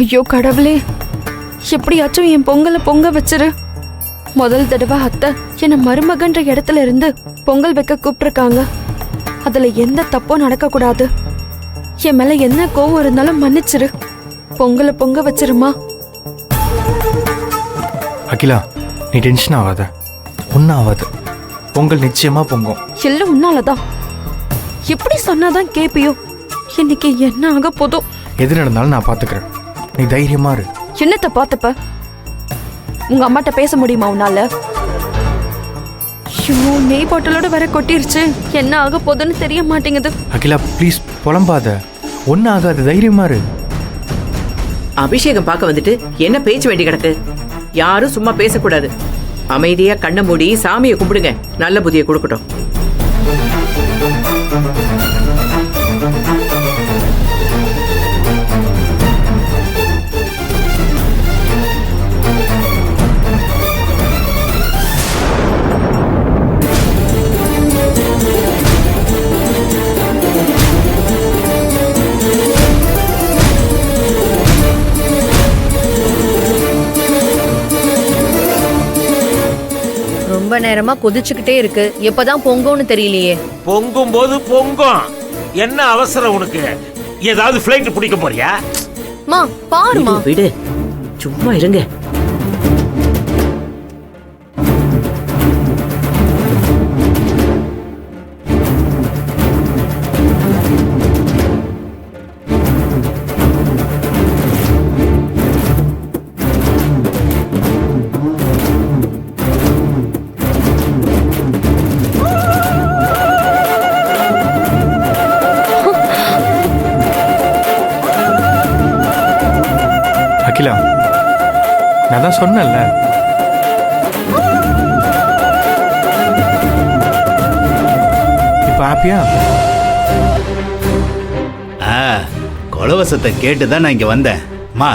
ஐயோ கடவுளே, எப்படியாச்சும் என் பொங்கலை பொங்க வச்சிரு. முதல் தடவை அத்தை என்ன மருமகன்ற இடத்துல இருந்து பொங்கல் வைக்க கூப்பிட்டுருக்காங்க. அதுல எந்த தப்பும் நடக்க கூடாது. என் மேல என்ன கோவம் இருந்தாலும் மன்னிச்சிரு. பொங்கலை பொங்க வச்சிருமா. அகிலா, நீ டென்ஷன் ஆகாத, ஒன்னும் ஆகாது. பொங்கல் நிச்சயமா பொங்கும். எல்லாம் உன்னாலதான். எப்படி சொன்னாதான் கேப்பியோ? இன்னைக்கு என்ன ஆக போதும்? எது நடந்தாலும் நான் பாத்துக்கிறேன், நீ தைரியமா இரு. என்னத்த பாத்துப்ப? உங்க அம்மாட்ட பேச முடியுமா உன்னால? ஐயோ, நெய் பாட்டிலோட வர கொட்டிருச்சு. என்ன ஆக போதுன்னு தெரிய மாட்டேங்குது. அகிலா ப்ளீஸ் புலம்பாத, ஒன்னும் ஆகாது, தைரியமா இரு. அபிஷேகம் பார்க்க வந்துட்டு என்ன பேச்சு வேண்டி கிடக்கு? யாரும் சும்மா பேசக்கூடாது. அமைதியா கண்ணை மூடி சாமியை கும்பிடுங்க. நல்ல புதிய கொடுக்கட்டும். ரொம்ப நேரமா கொதிச்சுக்கிட்டே இருக்கு. எப்பதான் பொங்கும்னு தெரியலையே. பொங்கும் போது பொங்கும். என்ன அவசரம் உனக்கு? ஏதாவது ஃப்ளைட் பிடிக்க போறியா? மா பாருமா. விடு, சும்மா இருங்க. அகிலா, நான் தான் சொன்னேன்ல, இப்ப ஹாப்பியா? கொலவசத்தை கேட்டுதான் நான் இங்க வந்தேன். மா,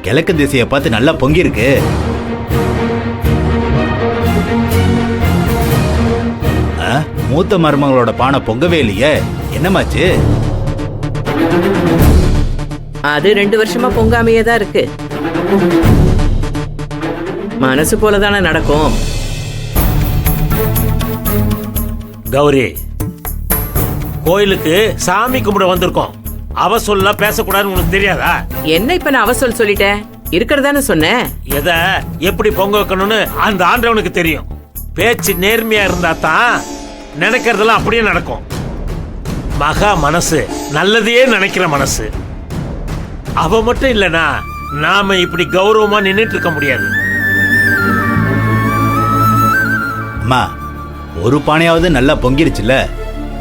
கிழக்கு திசையை பார்த்து நல்லா பொங்கி இருக்கு. மூத்த மருமகளோட பானை பொங்கவே இல்லையே, என்னமாச்சு? அது 2 வருஷமா பொங்காமையே தான் இருக்கு. மனசு போலதானே நடக்கும். கௌரி, கோயிலுக்கு சாமி கும்பிட வந்திருக்கோம். அவ சொல்ல பேசக்கூடாதுன்னு உனக்கு தெரியாதா? என்ன இப்ப நான் அவசொல் சொல்லிட்டேன்? இருக்கிறதானே சொன்னேன். எதை எப்படி பொங்க வைக்கணும்னு அந்த ஆண்டவனுக்கு தெரியும். பேச்சு நேர்மையா இருந்தா தான் நினைக்கிறதெல்லாம் அப்படியே நடக்கும். மகா மனசு, நல்லதையே நினைக்கிற மனசு. அவ மட்டும் இல்லனா நாம இப்படி கௌரவமா நின்னுட்டு இருக்க முடியாது. அம்மா, ஒரு பானையாவது நல்லா பொங்கிருச்சுல,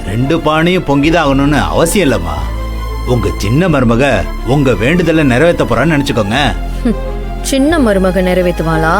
2 பானையும் பொங்கிதான் ஆகணும்னு அவசியம் இல்லம்மா. உங்க சின்ன மருமக உங்க வேண்டுதலை நிறைவேற்ற போறான்னு நினைச்சுக்கோங்க. சின்ன மருமக நிறைவேற்றுவாளா?